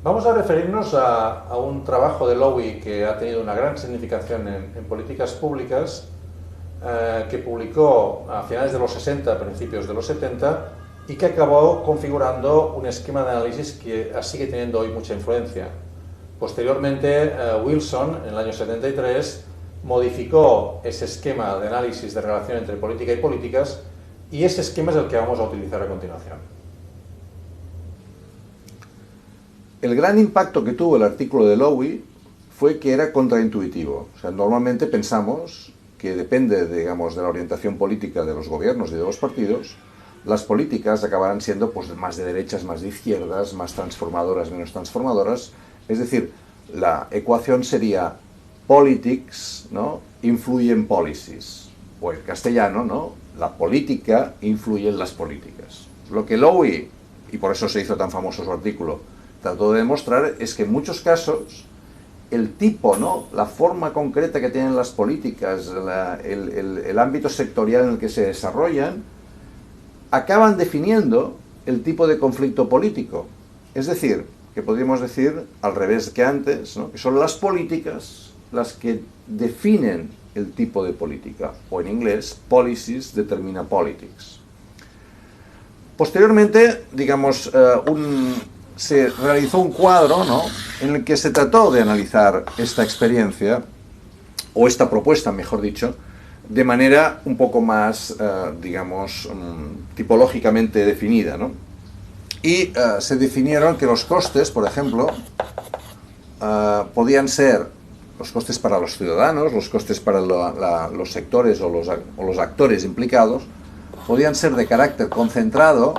Vamos a referirnos a un trabajo de Lowy que ha tenido una gran significación en políticas públicas, que publicó a finales de los 60, principios de los 70, y que acabó configurando un esquema de análisis que sigue teniendo hoy mucha influencia. Posteriormente, Wilson, en el año 73, modificó ese esquema de análisis de relación entre política y políticas, y ese esquema es el que vamos a utilizar a continuación. El gran impacto que tuvo el artículo de Lowy fue que era contraintuitivo. O sea, normalmente pensamos que depende, digamos, de la orientación política de los gobiernos y de los partidos, las políticas acabarán siendo pues, más de derechas, más de izquierdas, más transformadoras, menos transformadoras. Es decir, la ecuación sería politics, ¿no?, influye en policies. O en castellano, ¿no?, la política influye en las políticas. Lo que Lowy, y por eso se hizo tan famoso su artículo, trató de demostrar es que en muchos casos el tipo, ¿no?, la forma concreta que tienen las políticas, el ámbito sectorial en el que se desarrollan, acaban definiendo el tipo de conflicto político. Es decir, que podríamos decir al revés que antes, ¿no?, que son las políticas las que definen el tipo de política, o en inglés, policies determina politics. Posteriormente, digamos, se realizó un cuadro, ¿no?, en el que se trató de analizar esta experiencia, o esta propuesta, mejor dicho, de manera un poco más, digamos, tipológicamente definida, ¿no? Y se definieron que los costes, por ejemplo, podían ser los costes para los ciudadanos, los costes para los sectores o los actores implicados, podían ser de carácter concentrado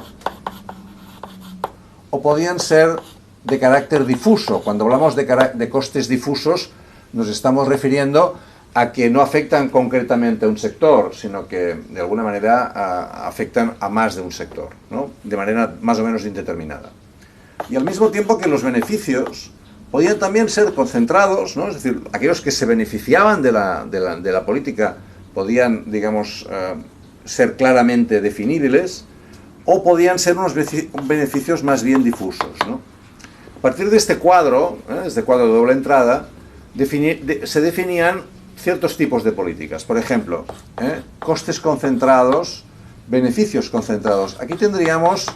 o podían ser de carácter difuso. Cuando hablamos de costes difusos, nos estamos refiriendo a que no afectan concretamente a un sector, sino que de alguna manera afectan a más de un sector, ¿no?, de manera más o menos indeterminada. Y al mismo tiempo que los beneficios podían también ser concentrados, ¿no?, es decir, aquellos que se beneficiaban de la política podían, digamos, ser claramente definibles, o podían ser unos beneficios más bien difusos, ¿no? A partir de este cuadro de doble entrada, se definían ciertos tipos de políticas. Por ejemplo, costes concentrados, beneficios concentrados. Aquí tendríamos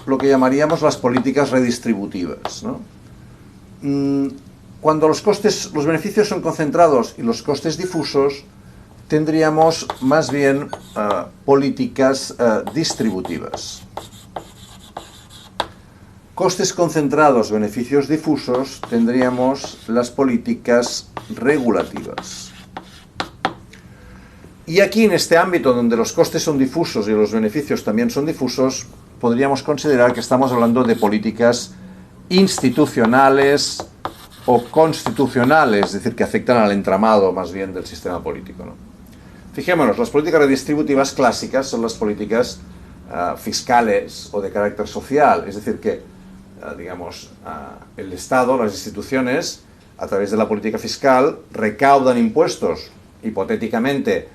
lo que llamaríamos las políticas redistributivas, ¿no? Cuando los beneficios son concentrados y los costes difusos, tendríamos más bien políticas distributivas. Costes concentrados, beneficios difusos, tendríamos las políticas regulativas. Y aquí, en este ámbito donde los costes son difusos y los beneficios también son difusos, podríamos considerar que estamos hablando de políticas institucionales o constitucionales, es decir, que afectan al entramado más bien del sistema político, ¿no? Fijémonos, las políticas redistributivas clásicas son las políticas fiscales o de carácter social, es decir, que, digamos, el Estado, las instituciones, a través de la política fiscal, recaudan impuestos, hipotéticamente,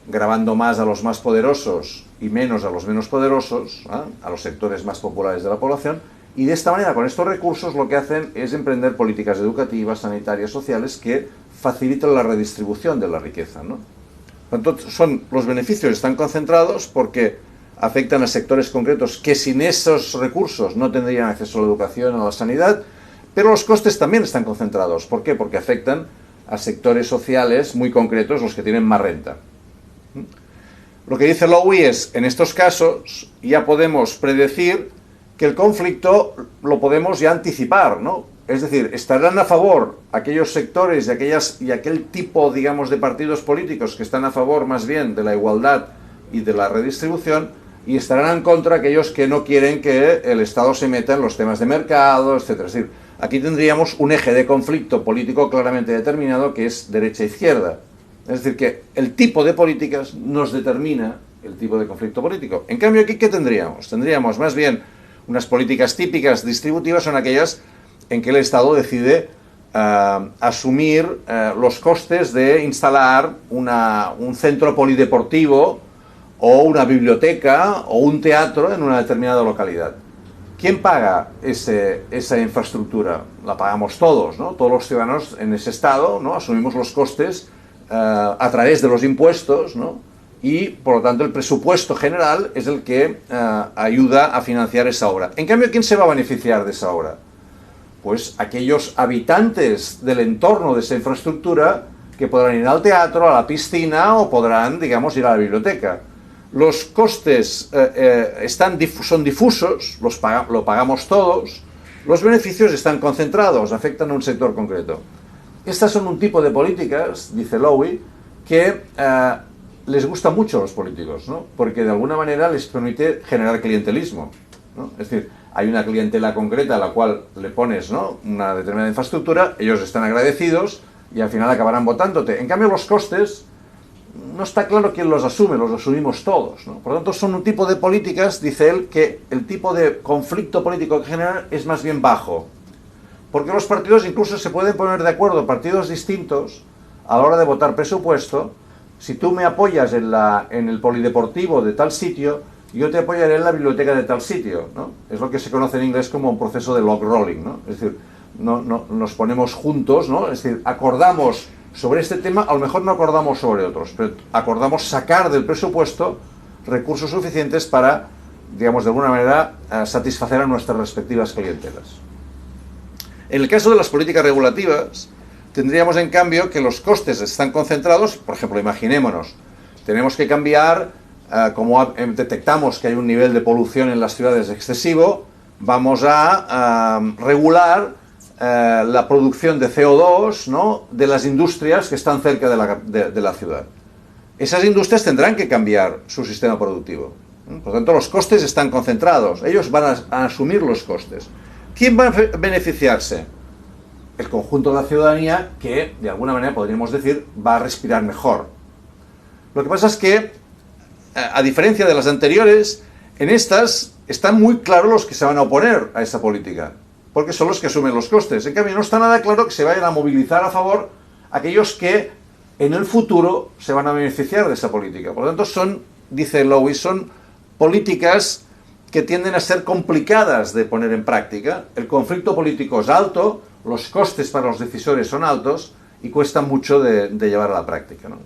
gravando más a los más poderosos y menos a los menos poderosos, a los sectores más populares de la población, y de esta manera, con estos recursos, lo que hacen es emprender políticas educativas, sanitarias, sociales, que facilitan la redistribución de la riqueza, ¿no? Entonces, los beneficios están concentrados porque afectan a sectores concretos que sin esos recursos no tendrían acceso a la educación o a la sanidad, pero los costes también están concentrados. ¿Por qué? Porque afectan a sectores sociales muy concretos, los que tienen más renta. Lo que dice Lowy es, en estos casos ya podemos predecir que el conflicto lo podemos ya anticipar, ¿no? Es decir, estarán a favor aquellos sectores y aquel tipo, digamos, de partidos políticos que están a favor más bien de la igualdad y de la redistribución, y estarán en contra aquellos que no quieren que el Estado se meta en los temas de mercado, etc. Es decir, aquí tendríamos un eje de conflicto político claramente determinado que es derecha-izquierda. Es decir, que el tipo de políticas nos determina el tipo de conflicto político. En cambio, aquí, ¿qué tendríamos? Tendríamos más bien unas políticas típicas distributivas, son aquellas en que el Estado decide asumir los costes de instalar un centro polideportivo o una biblioteca o un teatro en una determinada localidad. ¿Quién paga esa infraestructura? La pagamos todos, ¿no? Todos los ciudadanos en ese estado, ¿no? Asumimos los costes a través de los impuestos, ¿no? Y, por lo tanto, el presupuesto general es el que ayuda a financiar esa obra. En cambio, ¿quién se va a beneficiar de esa obra? Pues aquellos habitantes del entorno de esa infraestructura que podrán ir al teatro, a la piscina o podrán, digamos, ir a la biblioteca. Los costes son difusos, lo pagamos todos, los beneficios están concentrados, afectan a un sector concreto. Estas son un tipo de políticas, dice Lowy, que les gusta mucho a los políticos, ¿no? Porque de alguna manera les permite generar clientelismo, ¿no? Es decir, hay una clientela concreta a la cual le pones, ¿no?, una determinada infraestructura, ellos están agradecidos y al final acabarán votándote. En cambio, los costes no está claro quién los asume, los asumimos todos, ¿no? Por lo tanto, son un tipo de políticas, dice él, que el tipo de conflicto político que generan es más bien bajo. Porque los partidos incluso se pueden poner de acuerdo, partidos distintos, a la hora de votar presupuesto. Si tú me apoyas en el polideportivo de tal sitio, yo te apoyaré en la biblioteca de tal sitio, ¿no? Es lo que se conoce en inglés como un proceso de log rolling, ¿no? Es decir, nos ponemos juntos, ¿no? Es decir, acordamos sobre este tema, a lo mejor no acordamos sobre otros, pero acordamos sacar del presupuesto recursos suficientes para, digamos, de alguna manera, satisfacer a nuestras respectivas clientelas. En el caso de las políticas regulativas, tendríamos en cambio que los costes están concentrados. Por ejemplo, imaginémonos, tenemos que cambiar, como detectamos que hay un nivel de polución en las ciudades excesivo, vamos a regular la producción de CO2, ¿no?, de las industrias que están cerca de la ciudad. Esas industrias tendrán que cambiar su sistema productivo. Por lo tanto, los costes están concentrados. Ellos van a asumir los costes. ¿Quién va a beneficiarse? El conjunto de la ciudadanía que, de alguna manera, podríamos decir, va a respirar mejor. Lo que pasa es que, a diferencia de las anteriores, en estas están muy claros los que se van a oponer a esa política, porque son los que asumen los costes. En cambio, no está nada claro que se vayan a movilizar a favor aquellos que en el futuro se van a beneficiar de esa política. Por lo tanto, dice Lowy, son políticas que tienden a ser complicadas de poner en práctica. El conflicto político es alto, los costes para los decisores son altos y cuesta mucho de llevar a la práctica, ¿no?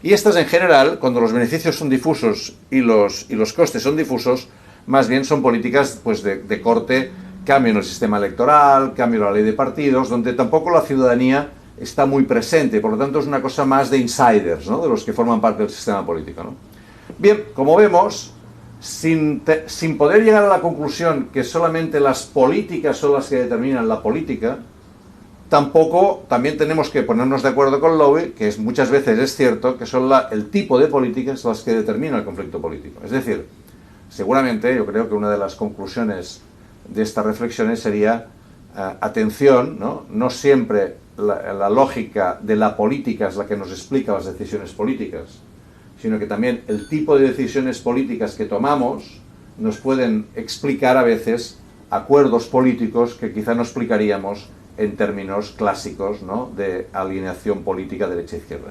Y estas, en general, cuando los beneficios son difusos y los costes son difusos, más bien son políticas, pues, de corte cambio en el sistema electoral, cambio en la ley de partidos, donde tampoco la ciudadanía está muy presente. Por lo tanto, es una cosa más de insiders, ¿no?, de los que forman parte del sistema político, ¿no? Bien, como vemos, sin poder llegar a la conclusión que solamente las políticas son las que determinan la política, también tenemos que ponernos de acuerdo con Lowy, que muchas veces es cierto que son el tipo de políticas las que determinan el conflicto político. Es decir, seguramente yo creo que una de las conclusiones de estas reflexiones sería, atención, ¿no? No siempre la lógica de la política es la que nos explica las decisiones políticas, sino que también el tipo de decisiones políticas que tomamos nos pueden explicar a veces acuerdos políticos que quizá no explicaríamos en términos clásicos, ¿no?, de alineación política derecha-izquierda.